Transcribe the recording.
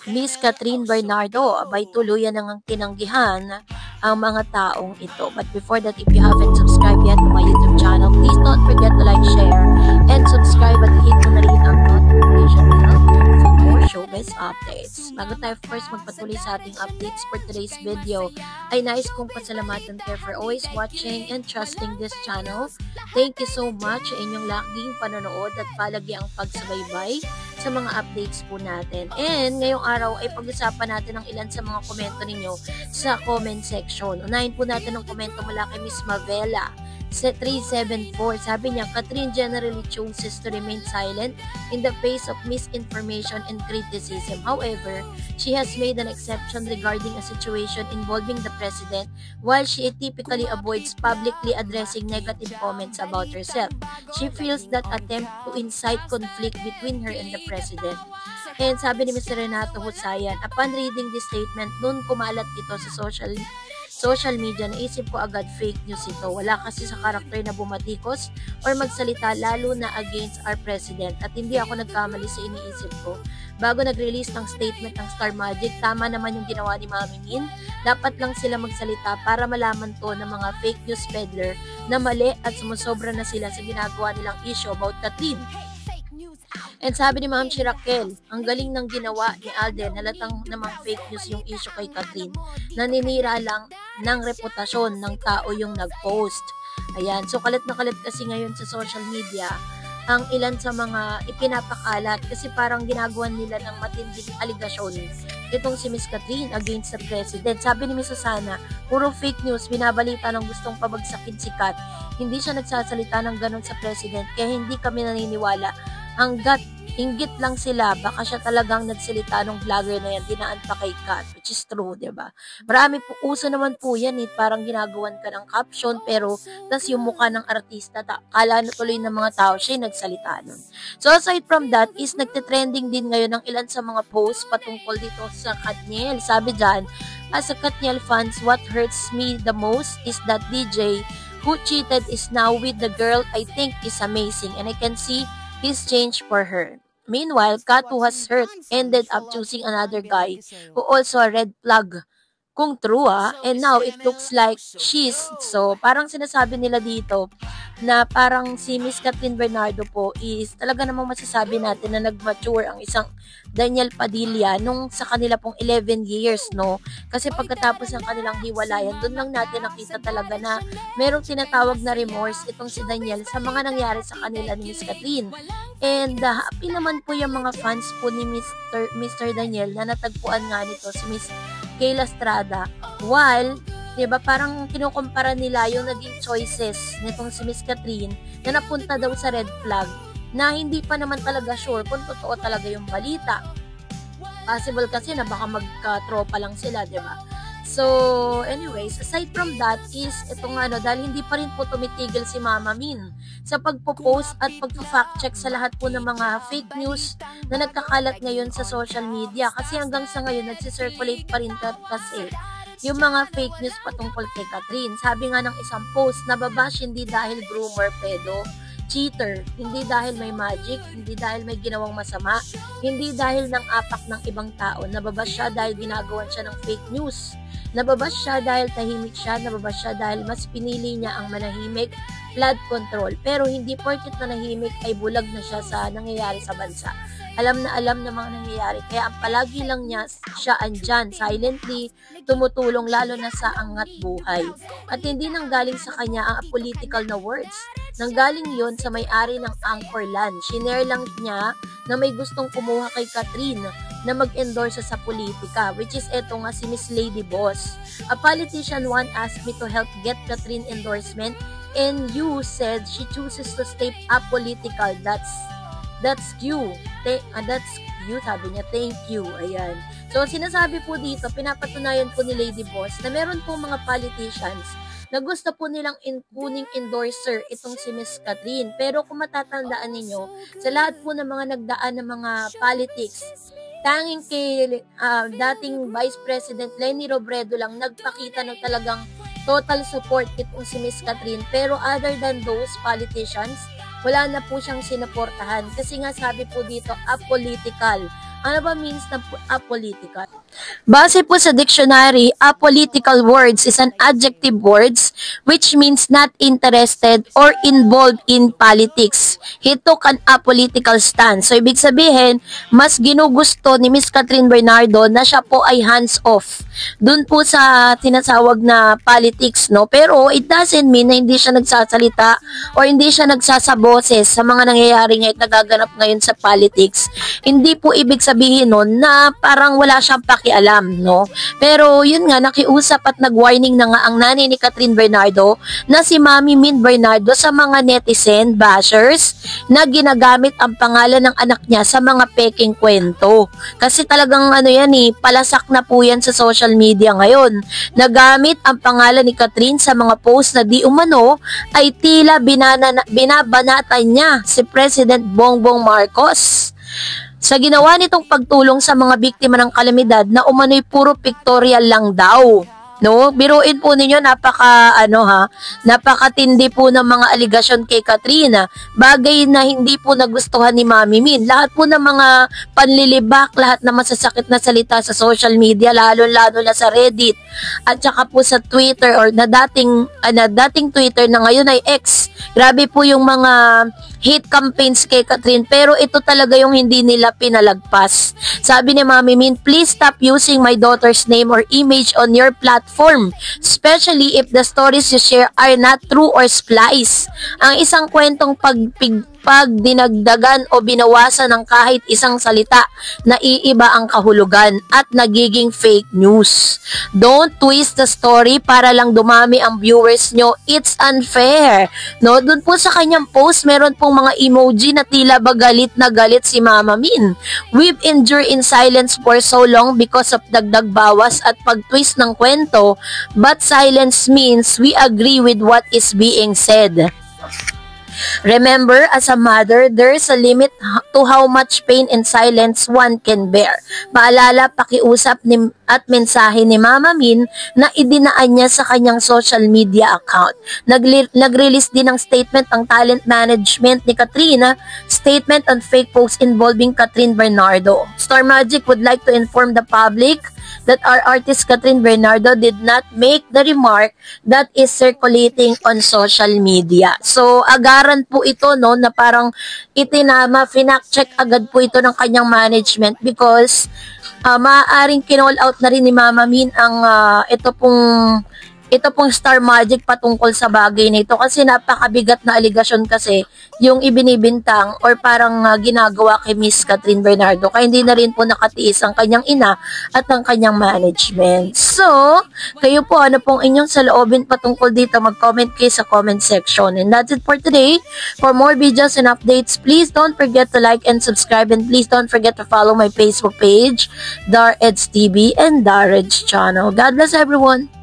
Miss Catherine Bernardo, abay tuluyan nang tinanggihan ang mga taong ito. But before that, if you haven't subscribed yet to my YouTube channel, please don't forget to like, share, and subscribe at hit mo na rin ang notification bell for more showbiz updates. Bago tayo first magpatuloy sa ating updates for today's video, ay nais kong pasalamatan kayo for always watching and trusting this channel. Thank you so much sa inyong laging panonood at palagi ang pagsubaybay sa mga updates po natin. And ngayong araw ay pag-usapan natin ang ilan sa mga komento ninyo sa comment section. Unahin po natin ang komento mula kay Miss Mavela sa 374. Sabi niya, Catherine generally chooses to remain silent in the face of misinformation and criticism. However, she has made an exception regarding a situation involving the president, while she typically avoids publicly addressing negative comments about herself. She feels that attempt to incite conflict between her and the president. And sabi ni Mr. Renato Husayan, upon reading this statement, noon kumalat ito sa social media, naisip ko agad fake news ito. Wala kasi sa karakter na bumatikos or magsalita lalo na against our president. At hindi ako nagkamali sa iniisip ko. Bago nag-release ng statement ng Star Magic, tama naman yung ginawa ni Mami Min. Dapat lang sila magsalita para malaman to ng mga fake news peddler na mali at sumusobra na sila sa ginagawa nilang issue about Catherine. And sabi ni Ma'am Chirakel, ang galing ng ginawa ni Alden, halatang namang fake news yung issue kay Catherine. Naninira lang ng reputasyon ng tao yung nag-post. Ayan, so kalat na kalat kasi ngayon sa social media ang ilan sa mga ipinapakalat kasi parang ginagawa nila ng matinding aligasyon itong si Miss Catherine against the president. Sabi ni Miss Susana, puro fake news, binabalita ng gustong pabagsakin si Kat. Hindi siya nagsasalita ng ganun sa president kaya hindi kami naniniwala. Hanggat inggit lang sila, baka siya talagang nagsalita ng vlogger na yan, dinaan pa kay Kat, which is true, diba? Marami po, uso naman po yan, parang ginagawan ka ng caption, pero tas yung mukha ng artista, kala na tuloy ng mga tao, siya nagsalita nun. So aside from that, is nagtitrending din ngayon ng ilan sa mga posts patungkol dito sa Katniel. Sabi dyan, as a Katniel fans, what hurts me the most is that DJ who cheated is now with the girl I think is amazing, and I can see his change for her. Meanwhile, Kat, who was hurt, ended up choosing another guy who also a red flag. Kung true, and now it looks like she's, so parang sinasabi nila dito na parang si Miss Catherine Bernardo po is talaga namang masasabi natin na nag-mature ang isang Daniel Padilla nung sa kanila pong 11 years, no? Kasi pagkatapos ng kanilang hiwalayan, doon lang natin nakita talaga na merong tinatawag na remorse itong si Daniel sa mga nangyari sa kanila ni Miss Catherine. And happy naman po yung mga fans po ni Mr. Daniel na natagpuan nga nito si Miss Kayla Estrada, while, diba, parang kinukumpara nila yung naging choices nitong si Miss Catherine na napunta daw sa red flag na hindi pa naman talaga sure kung totoo talaga yung balita. Possible kasi na baka magka-tropa lang sila, diba? So, anyways, aside from that is, itong dahil hindi pa rin po tumitigil si Mama Min sa pagpo-post at pagpa-fact check sa lahat po ng mga fake news na nagkakalat ngayon sa social media. Kasi hanggang sa ngayon, nagsisirculate pa rin kasi yung mga fake news patungkol kay Catherine. Sabi nga ng isang post, nababash hindi dahil groomer, pedo, cheater, hindi dahil may magic, hindi dahil may ginawang masama, hindi dahil ng apak ng ibang tao, nababash siya dahil ginagawan siya ng fake news. Nababas siya dahil tahimik siya, nababas siya dahil mas pinili niya ang manahimik, flood control. Pero hindi porket na nahimik ay bulag na siya sa nangyayari sa bansa. Alam na mga nangyayari, kaya ang palagi lang niya siya andyan, silently, tumutulong lalo na sa angat buhay. At hindi nanggaling sa kanya ang political na words. Nanggaling yon sa may-ari ng Anchorland. Shinare lang niya na may gustong kumuha kay Catherine na mag-endorse sa politika, which is eto nga si Miss Lady Boss. A politician once asked me to help get Catherine endorsement, and you said she chooses to stay apolitical. That's you. That's you, sabi niya. Thank you. Ayan. So, sinasabi po dito, pinapatunayan po ni Lady Boss na meron po mga politicians na gusto po nilang kuning endorser itong si Miss Catherine. Pero kung matatandaan ninyo, sa lahat po ng mga nagdaan ng mga politics, tanging kay dating Vice President Leni Robredo lang nagpakita ng talagang total support itong si Miss Catherine. Pero other than those politicians, wala na po siyang sinuportahan. Kasi nga sabi po dito, apolitical. Ano ba means na apolitical? Base po sa dictionary, apolitical words is an adjective words which means not interested or involved in politics. He took an apolitical stance. So, ibig sabihin, mas ginugusto ni Miss Catherine Bernardo na siya po ay hands-off. Dun po sa tinatawag na politics, no? Pero, it doesn't mean na hindi siya nagsasalita or hindi siya nagsasaboses sa mga nangyayari ngayon nagaganap ngayon sa politics. Hindi po ibig sabihin nun na parang wala siyang pakialam, no? Pero yun nga, nakiusap at nag-warning na nga ang nanay ni Catherine Bernardo na si Mami Min Bernardo sa mga netizen bashers na ginagamit ang pangalan ng anak niya sa mga peking kwento. Kasi talagang palasak na po yan sa social media ngayon. Nagamit ang pangalan ni Catherine sa mga post na di umano ay tila binabanatan niya si President Bongbong Marcos. Sa ginawa nitong pagtulong sa mga biktima ng kalamidad na umano'y puro pictorial lang daw. No, biruin po ninyo, napakatindi po ng mga aligasyon kay Katrina. Bagay na hindi po nagustuhan ni Mami Min. Lahat po ng mga panlilibak, lahat na masasakit na salita sa social media, lalo-lalo na sa Reddit at saka po sa Twitter or na dating Twitter na ngayon ay X. Grabe po yung mga hate campaigns kay Catherine, pero ito talaga yung hindi nila pinalagpas. Sabi ni Mami Min, please stop using my daughter's name or image on your platform, especially if the stories you share are not true or splice. Ang isang kwentong pag dinagdagan o binawasan ng kahit isang salita, naiiba ang kahulugan at nagiging fake news. Don't twist the story para lang dumami ang viewers nyo. It's unfair. No, dun po sa kanyang post, meron pong mga emoji na tila ba galit na galit si Mama Min. We've endured in silence for so long because of dagdag bawas at pag-twist ng kwento, but silence means we agree with what is being said. Remember, as a mother, there's a limit to how much pain and silence one can bear. Paalala, pakiusap at mensahe ni Mama Min na idinaan niya sa kanyang social media account. Nag-release din ng statement ang talent management ni Katrina, statement on fake posts involving Catherine Bernardo. Star Magic would like to inform the public that our artist Catherine Bernardo did not make the remark that is circulating on social media. So, agaran po ito, no, na parang finact-check agad po ito ng kanyang management because maaaring kinall out na rin ni Mama Min ang ito pong Star Magic patungkol sa bagay na ito kasi napakabigat na aligasyon kasi yung ibinibintang or parang ginagawa kay Miss Catherine Bernardo kaya hindi na rin po nakatiis ang kanyang ina at ang kanyang management. So, kayo po ano pong inyong saloobin patungkol dito, mag-comment kayo sa comment section. And that's it for today. For more videos and updates, please don't forget to like and subscribe and please don't forget to follow my Facebook page, Dar Eds TV and Dar Eds channel. God bless everyone!